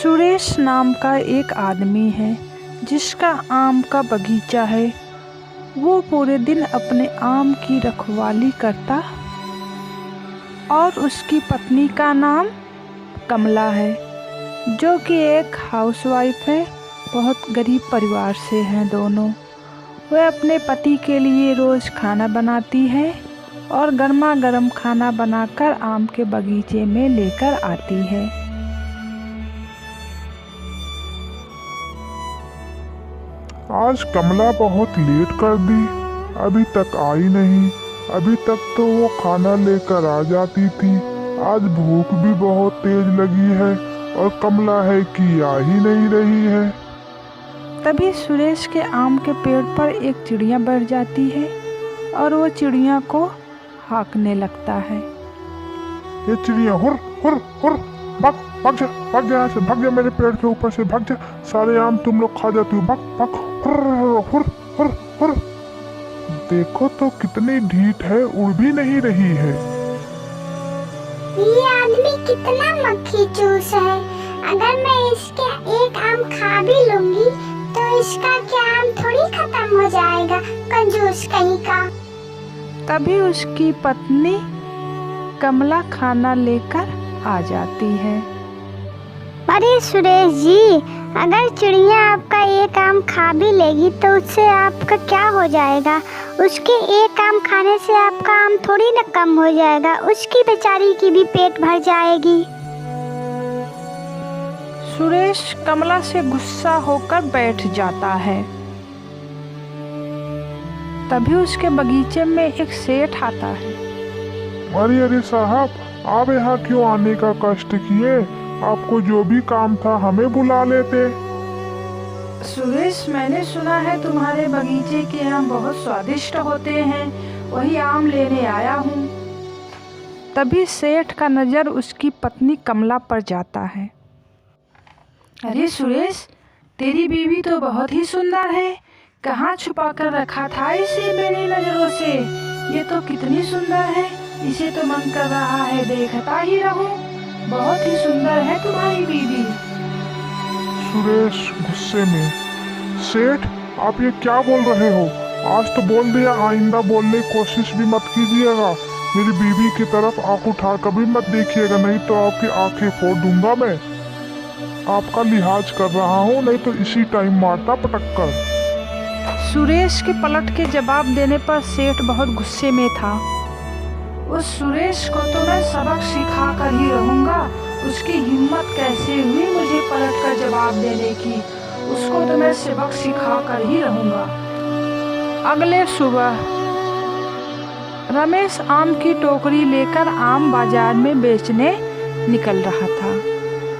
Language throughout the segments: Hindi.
सुरेश नाम का एक आदमी है जिसका आम का बगीचा है। वो पूरे दिन अपने आम की रखवाली करता और उसकी पत्नी का नाम कमला है, जो कि एक हाउसवाइफ है। बहुत गरीब परिवार से हैं दोनों। वह अपने पति के लिए रोज़ खाना बनाती है और गर्मा गर्म खाना बनाकर आम के बगीचे में लेकर आती है। आज कमला बहुत लेट कर दी, अभी तक आई नहीं। अभी तक तो वो खाना लेकर आ जाती थी। आज भूख भी बहुत तेज लगी है और कमला है कि आ ही नहीं रही है। तभी सुरेश के आम के पेड़ पर एक चिड़िया बैठ जाती है और वो चिड़िया को हाँकने लगता है। ये चिड़िया हुर हुर हुर, भाग जा यहाँ से, भाग जा मेरे पेड़ के ऊपर से, भाग जा। सारे आम तुम लोग खा जाती हो, भाग भाग, हुर हुर हुर हुर। देखो तो कितनी ढीठ है, उड़ भी नहीं रही है। ये आदमी कितना मक्खी चूस है। अगर मैं इसके एक आम खा भी लूंगी तो इसका क्या आम थोड़ी खत्म हो जाएगा, कंजूस कहीं का। तभी उसकी पत्नी कमला खाना लेकर आ जाती है। अरे सुरेश जी, अगर चिड़िया आपका एक आम खा भी लेगी तो उससे आपका क्या हो जाएगा? उसके एक आम खाने से आपका आम थोड़ी न कम हो जाएगा, उसकी बेचारी की भी पेट भर जाएगी। सुरेश कमला से गुस्सा होकर बैठ जाता है। तभी उसके बगीचे में एक सेठ आता है। अरे साहब, आप यहाँ क्यों आने का कष्ट किए? आपको जो भी काम था हमें बुला लेते। सुरेश, मैंने सुना है तुम्हारे बगीचे के आम बहुत स्वादिष्ट होते हैं, वही आम लेने आया हूँ। तभी सेठ का नज़र उसकी पत्नी कमला पर जाता है। अरे सुरेश, तेरी बीवी तो बहुत ही सुंदर है। कहाँ छुपा कर रखा था इसे मेरी नज़रों से? ये तो कितनी सुंदर है, इसे तो मन कर रहा है देखता ही रहूं। बहुत ही सुंदर है तुम्हारी बीवी। सुरेश गुस्से में, सेठ आप ये क्या बोल रहे हो? आज तो बोल दिया, आइंदा बोलने की कोशिश भी मत कीजिएगा। मेरी बीवी की तरफ आंख उठा कभी मत देखिएगा, नहीं तो आपकी आंखें फोड़ दूंगा मैं। आपका लिहाज कर रहा हूँ, नहीं तो इसी टाइम मारता पटक कर। सुरेश के पलट के जवाब देने पर सेठ बहुत गुस्से में था। उस सुरेश को तो मैं सबक सिखा कर ही रहूँगा। उसकी हिम्मत कैसे हुई मुझे पलट कर जवाब देने की? उसको तो मैं सबक सिखा कर ही रहूँगा। अगले सुबह रमेश आम की टोकरी लेकर आम बाजार में बेचने निकल रहा था।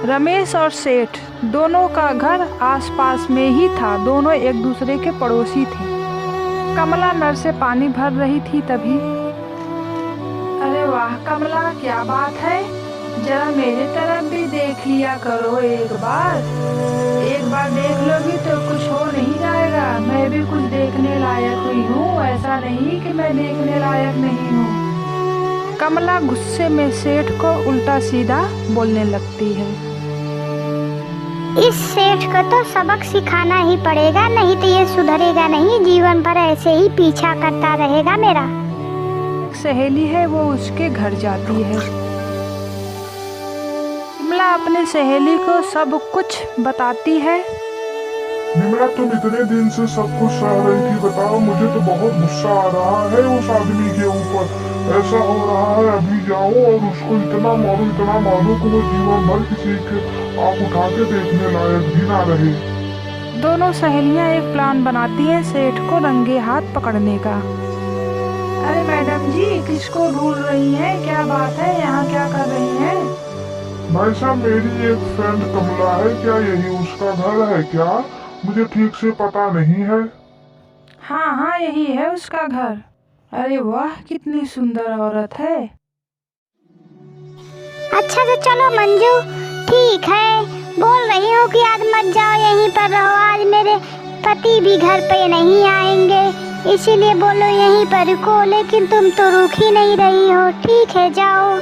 रमेश और सेठ दोनों का घर आसपास में ही था, दोनों एक दूसरे के पड़ोसी थे। कमला नल से पानी भर रही थी। तभी, अरे वाह कमला, क्या बात है, जरा मेरे तरफ भी देख लिया करो। एक बार देख लोगी तो कुछ हो नहीं जाएगा। मैं भी कुछ देखने लायक हुई हूँ, ऐसा नहीं कि मैं देखने लायक नहीं हूँ। कमला गुस्से में सेठ को उल्टा सीधा बोलने लगती है। इस सेठ को तो सबक सिखाना ही पड़ेगा, नहीं तो ये सुधरेगा नहीं, जीवन भर ऐसे ही पीछा करता रहेगा मेरा। सहेली है, वो उसके घर जाती है। कमला अपने सहेली को सब कुछ बताती है। निमरा, तुम इतने दिन से सब कुछ सह रही थी, बताओ मुझे तो बहुत गुस्सा आ रहा है उस आदमी के ऊपर। ऐसा हो रहा है अभी जाओ और उसको इतना मारो कि वो जीवन भर किसी के आँख उठा के देखने लायक भी ना रहे। दोनों सहेलियां एक प्लान बनाती हैं सेठ को रंगे हाथ पकड़ने का। अरे मैडम जी, किसको ढूंढ रही हैं? क्या बात है, यहाँ क्या कर रही हैं? भाई साहब, मेरी एक फ्रेंड कमला है, क्या यही उसका घर है क्या? मुझे ठीक से पता नहीं है। हाँ, यही है उसका घर। अरे वाह, कितनी सुंदर औरत है। अच्छा तो चलो मंजू, ठीक है, बोल रही हूँ कि आज मत जाओ, यहीं पर रहो। आज मेरे पति भी घर पे नहीं आएंगे, इसीलिए बोलो यहीं पर रुको, लेकिन तुम तो रुक ही नहीं रही हो। ठीक है, जाओ।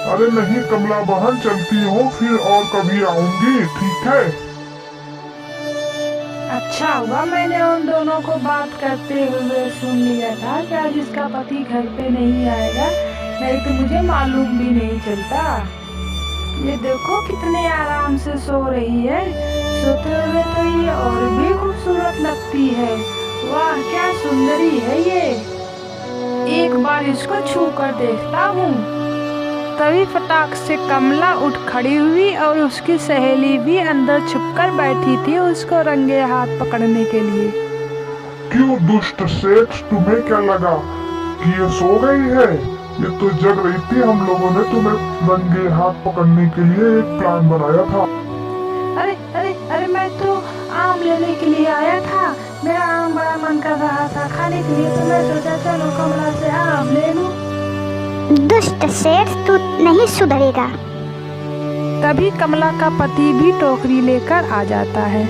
अरे नहीं कमला बहन, चलती हूँ, फिर और कभी आऊंगी, ठीक है। अच्छा हुआ मैंने उन दोनों को बात करते हुए सुन लिया था कि आज इसका पति घर पे नहीं आएगा, नहीं तो मुझे मालूम भी नहीं चलता। ये देखो कितने आराम से सो रही है, सोते हुए तो ये और भी खूबसूरत लगती है। वाह क्या सुंदरी है ये, एक बार इसको छू कर देखता हूँ। तभी फटाक से कमला उठ खड़ी हुई और उसकी सहेली भी अंदर छुपकर बैठी थी उसको रंगे हाथ पकड़ने के लिए। क्यों दुष्ट सेठ, तुम्हें क्या लगा कि ये सो गई है? ये तो जग रही थी। हम लोगों ने तुम्हें रंगे हाथ पकड़ने के लिए एक प्लान बनाया था। अरे अरे अरे मैं तो आम लेने के लिए आया था, मेरा आम बड़ा मन कर रहा था खाने के लिए, तो मैं सोचा चलो कमला से आम ले लूं। दुष्ट सेठ, तू नहीं सुधरेगा। तभी कमला का पति भी टोकरी लेकर आ जाता है।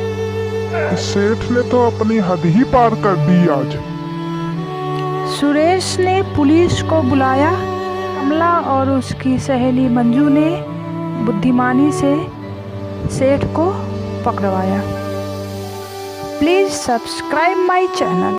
सेठ ने तो अपनी हद ही पार कर दी आज। सुरेश ने पुलिस को बुलाया। कमला और उसकी सहेली मंजू ने बुद्धिमानी से सेठ को पकड़वाया। Please subscribe my channel.